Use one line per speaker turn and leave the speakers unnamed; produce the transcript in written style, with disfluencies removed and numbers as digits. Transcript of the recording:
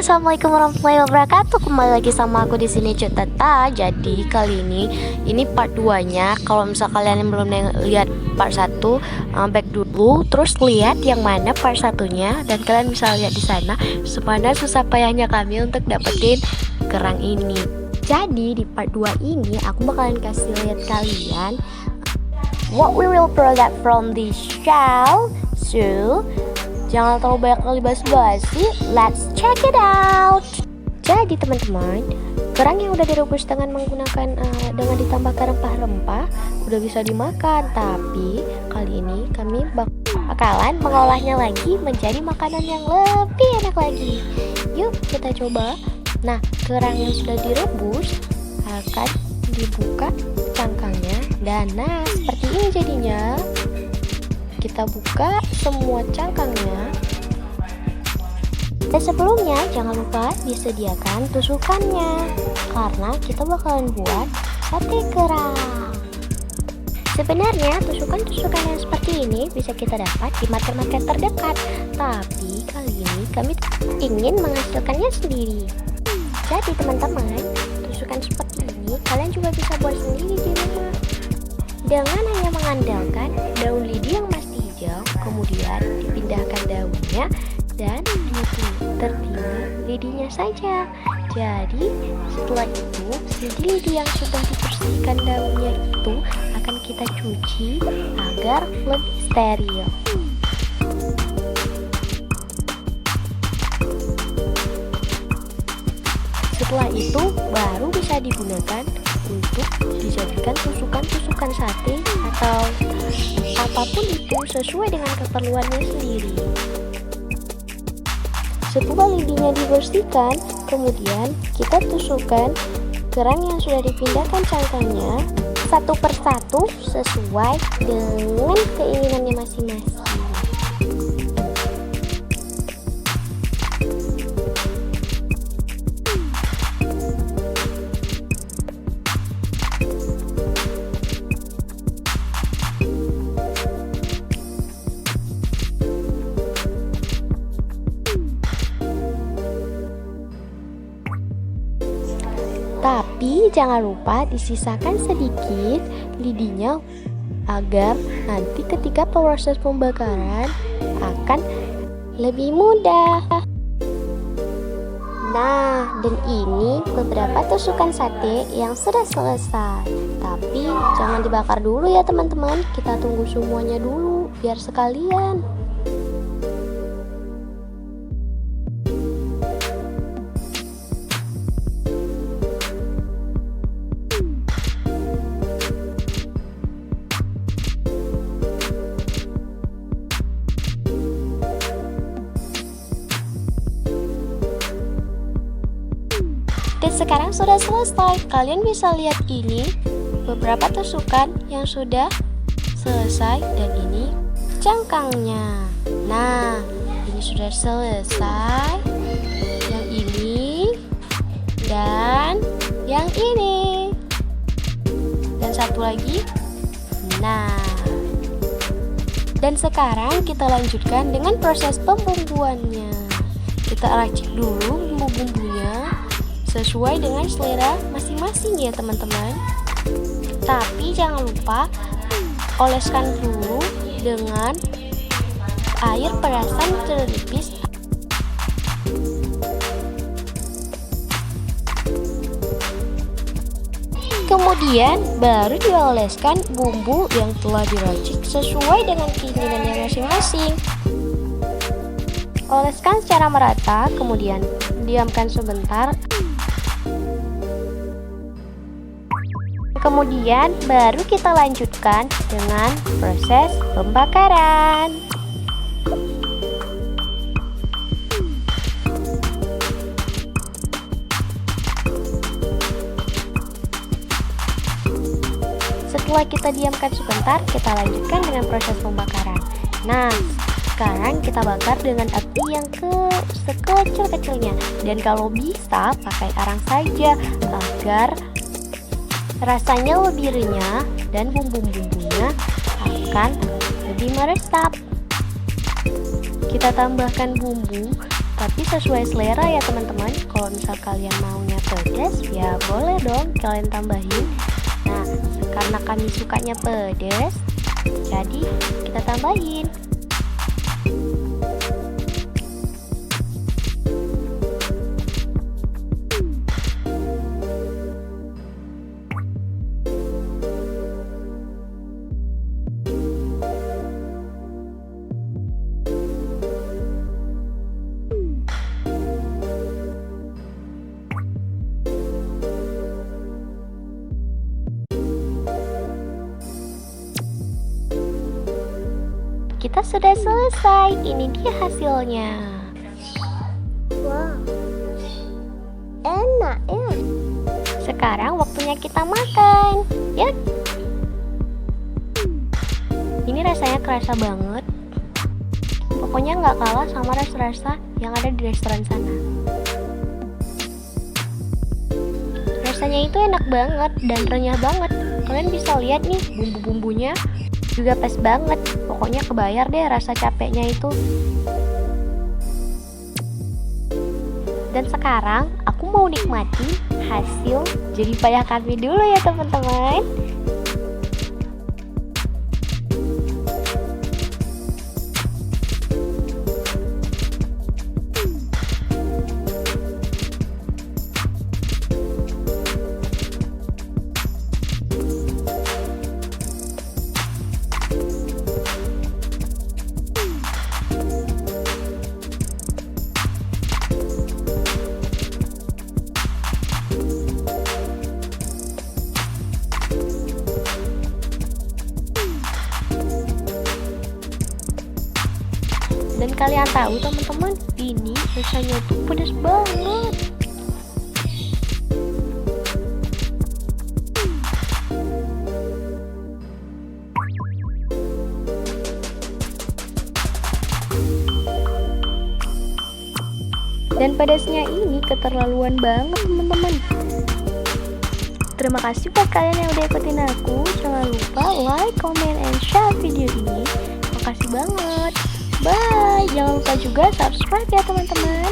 Assalamualaikum warahmatullahi wabarakatuh. Kembali lagi sama aku di sini Cut Tata. Jadi kali ini part 2-nya. Kalau misal kalian yang belum lihat part 1, back dulu terus lihat yang mana part 1-nya dan kalian bisa lihat di sana sepanjang susah payahnya kami untuk dapetin kerang ini. Jadi di part 2 ini aku bakalan kasih lihat kalian what we will product from this shell. So jangan terlalu banyak kali basa-basi, let's check it out. Jadi teman-teman, kerang yang udah direbus dengan menggunakan dengan ditambahkan rempah-rempah udah bisa dimakan. Tapi kali ini kami bakalan mengolahnya lagi menjadi makanan yang lebih enak lagi. Yuk kita coba. Nah, kerang yang sudah direbus akan dibuka cangkangnya dan nah seperti ini jadinya. Kita buka semua cangkangnya. Dan sebelumnya jangan lupa disediakan tusukannya karena kita bakalan buat sate kerang. Sebenarnya tusukan-tusukan yang seperti ini bisa kita dapat di market-market terdekat, tapi kali ini kami ingin menghasilkannya sendiri. Jadi teman-teman, tusukan seperti ini kalian juga bisa buat sendiri di rumah dengan hanya mengandalkan daun lidi yang masih hijau, kemudian dipindahkan daunnya dan tertimpa lidinya saja. Jadi setelah itu lidi-lidi yang sudah dibersihkan daunnya itu akan kita cuci agar lebih steril. Setelah itu baru bisa digunakan untuk dijadikan tusukan-tusukan sate atau apapun itu sesuai dengan keperluannya sendiri. Setelah lidinya dibersihkan, kemudian kita tusukkan kerang yang sudah dipindahkan cangkangnya satu persatu sesuai dengan keinginannya masing-masing. Tapi jangan lupa disisakan sedikit lidinya agar nanti ketika proses pembakaran akan lebih mudah. Nah, dan ini beberapa tusukan sate yang sudah selesai. Tapi jangan dibakar dulu ya teman-teman, kita tunggu semuanya dulu biar sekalian. Dan sekarang sudah selesai. Kalian bisa lihat ini beberapa tusukan yang sudah selesai dan ini cangkangnya. Nah, ini sudah selesai. Yang ini dan yang ini. Dan satu lagi. Nah. Dan sekarang kita lanjutkan dengan proses pembumbuannya. Kita racik dulu bumbu-bumbunya sesuai dengan selera masing-masing ya teman-teman. Tapi jangan lupa oleskan dulu dengan air perasan terlipis. Kemudian baru dioleskan bumbu yang telah diracik sesuai dengan keinginannya masing-masing. Oleskan secara merata, kemudian diamkan sebentar. Kemudian baru kita lanjutkan dengan proses pembakaran. Setelah kita diamkan sebentar, kita lanjutkan dengan proses pembakaran. Nah, sekarang kita bakar dengan api yang sekecil-kecilnya. Dan kalau bisa pakai arang saja agar rasanya lebih renyah dan bumbu-bumbunya akan lebih meresap. Kita tambahkan bumbu Tapi sesuai selera ya teman-teman. Kalau misal kalian maunya pedas, ya boleh dong kalian tambahin. Nah, karena kami sukanya pedas, jadi kita tambahin. Kita sudah selesai, ini dia hasilnya.
Wow, enak ya.
Sekarang waktunya kita makan, ya. Ini rasanya kerasa banget. Pokoknya nggak kalah sama rasa-rasa yang ada di restoran sana. Rasanya itu enak banget dan renyah banget. Kalian bisa lihat nih bumbu-bumbunya juga pas banget. Pokoknya kebayar deh rasa capeknya itu. Dan sekarang aku mau nikmati hasil jerih payah kami dulu ya teman-teman. Dan kalian tahu teman-teman, ini rasanya tuh pedas banget. Dan pedasnya ini keterlaluan banget teman-teman. Terima kasih buat kalian yang udah ikutin aku. Jangan lupa like, comment, and share video ini. Makasih banget. Bye. Jangan lupa juga subscribe ya teman-teman.